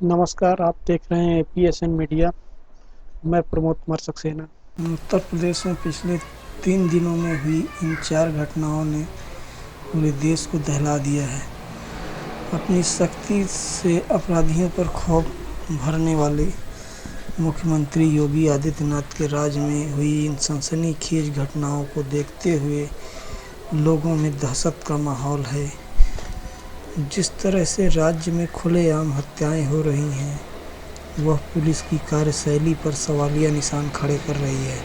नमस्कार, आप देख रहे हैं पीएसएन मीडिया। मैं प्रमोद कुमार सक्सेना। उत्तर प्रदेश में पिछले 3 दिनों में हुई इन 4 घटनाओं ने पूरे देश को दहला दिया है। अपनी सख्ती से अपराधियों पर खौफ भरने वाले मुख्यमंत्री योगी आदित्यनाथ के राज्य में हुई इन सनसनीखेज घटनाओं को देखते हुए लोगों में दहशत का माहौल है। जिस तरह से राज्य में खुलेआम हत्याएं हो रही हैं, वह पुलिस की कार्यशैली पर सवालिया निशान खड़े कर रही है।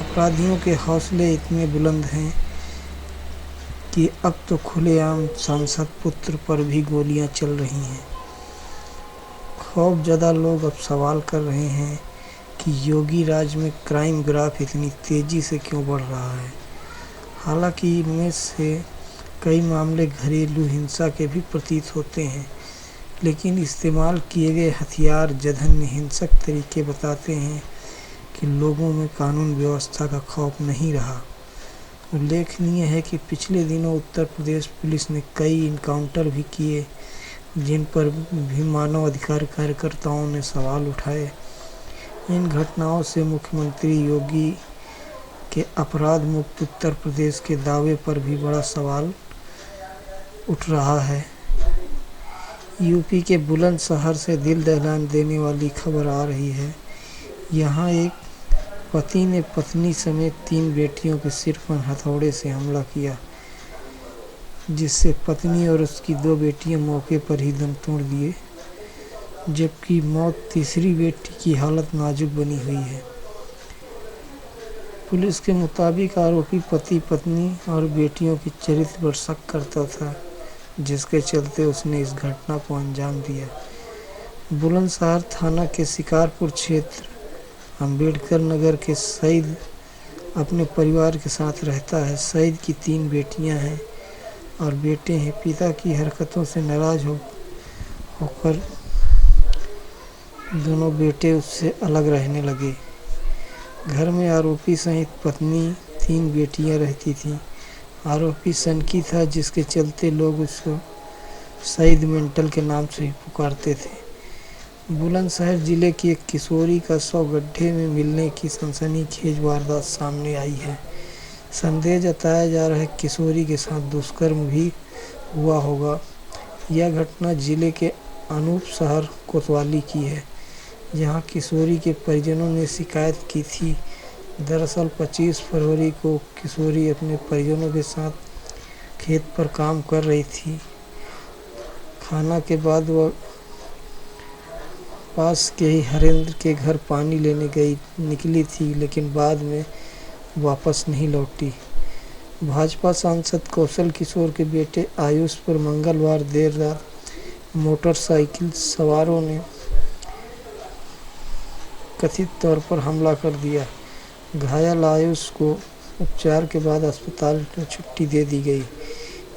अपराधियों के हौसले इतने बुलंद हैं कि अब तो खुलेआम सांसद पुत्र पर भी गोलियां चल रही हैं। खौफजदा लोग अब सवाल कर रहे हैं कि योगी राज में क्राइम ग्राफ इतनी तेजी से क्यों बढ़ रहा है। हालांकि इनमें से कई मामले घरेलू हिंसा के भी प्रतीत होते हैं, लेकिन इस्तेमाल किए गए हथियार जघन्य हिंसक तरीके बताते हैं कि लोगों में कानून व्यवस्था का खौफ नहीं रहा। उल्लेखनीय है कि पिछले दिनों उत्तर प्रदेश पुलिस ने कई इनकाउंटर भी किए, जिन पर भी मानव अधिकार कार्यकर्ताओं ने सवाल उठाए। इन घटनाओं से मुख्यमंत्री योगी के अपराध मुक्त उत्तर प्रदेश के दावे पर भी बड़ा सवाल उठ रहा है। यूपी के बुलंदशहर से दिल दहला देने वाली खबर आ रही है। यहाँ एक पति ने पत्नी समेत 3 बेटियों के सिर पर हथौड़े से हमला किया, जिससे पत्नी और उसकी 2 बेटियां मौके पर ही दम तोड़ दिए, जबकि मौत तीसरी बेटी की हालत नाजुक बनी हुई है। पुलिस के मुताबिक आरोपी पति पत्नी और बेटियों के चरित्र पर शक करता था, जिसके चलते उसने इस घटना को अंजाम दिया। बुलंदशहर थाना के शिकारपुर क्षेत्र अंबेडकर नगर के सईद अपने परिवार के साथ रहता है। सईद की 3 बेटियां हैं और बेटे हैं। पिता की हरकतों से नाराज होकर दोनों बेटे उससे अलग रहने लगे। घर में आरोपी सहित पत्नी 3 बेटियां रहती थीं। आरोपी सनकी था, जिसके चलते लोग उसको सईद मेंटल के नाम से ही पुकारते थे। बुलंदशहर जिले की एक किशोरी का 100 गड्ढे में मिलने की सनसनीखेज वारदात सामने आई है। संदेह जताया जा रहा है कि किशोरी के साथ दुष्कर्म भी हुआ होगा। यह घटना जिले के अनूप शहर कोतवाली की है, जहां किशोरी के परिजनों ने शिकायत की थी। दरअसल 25 फरवरी को किशोरी अपने परिजनों के साथ खेत पर काम कर रही थी। खाना के बाद वह पास के ही हरेंद्र के घर पानी लेने निकली थी, लेकिन बाद में वापस नहीं लौटी। भाजपा सांसद कौशल किशोर के बेटे आयुष पर मंगलवार देर रात मोटरसाइकिल सवारों ने कथित तौर पर हमला कर दिया। घायल आयुष को उपचार के बाद अस्पताल में छुट्टी दे दी गई।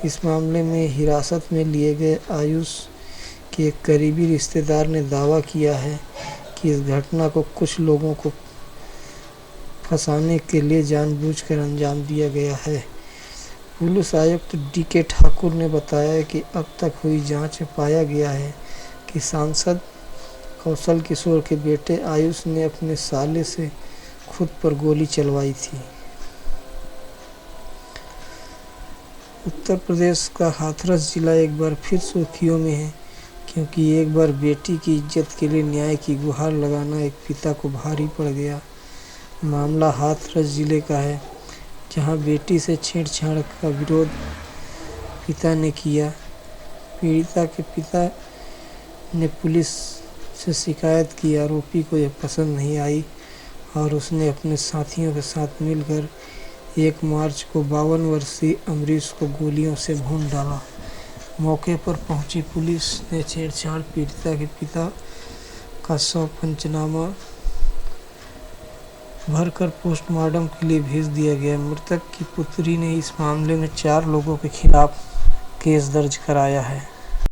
इस मामले में हिरासत में लिए गए आयुष के एक करीबी रिश्तेदार ने दावा किया है कि इस घटना को कुछ लोगों को फंसाने के लिए जानबूझकर अंजाम दिया गया है। पुलिस आयुक्त डी.के. ठाकुर ने बताया कि अब तक हुई जांच में पाया गया है कि सांसद कौशल किशोर के बेटे आयुष ने अपने साले से खुद पर गोली चलवाई थी। उत्तर प्रदेश का हाथरस जिला एक बार फिर सुर्खियों में है, क्योंकि एक बार बेटी की इज्जत के लिए न्याय की गुहार लगाना एक पिता को भारी पड़ गया। मामला हाथरस जिले का है, जहां बेटी से छेड़छाड़ का विरोध पिता ने किया। पीड़िता के पिता ने पुलिस से शिकायत की। आरोपी को यह पसंद नहीं आई और उसने अपने साथियों के साथ मिलकर 1 मार्च को 52 वर्षीय अमरीश को गोलियों से भून डाला। मौके पर पहुंची पुलिस ने छेड़छाड़ पीड़िता के पिता का शव पंचनामा भरकर पोस्टमार्टम के लिए भेज दिया गया। मृतक की पुत्री ने इस मामले में 4 लोगों के खिलाफ केस दर्ज कराया है।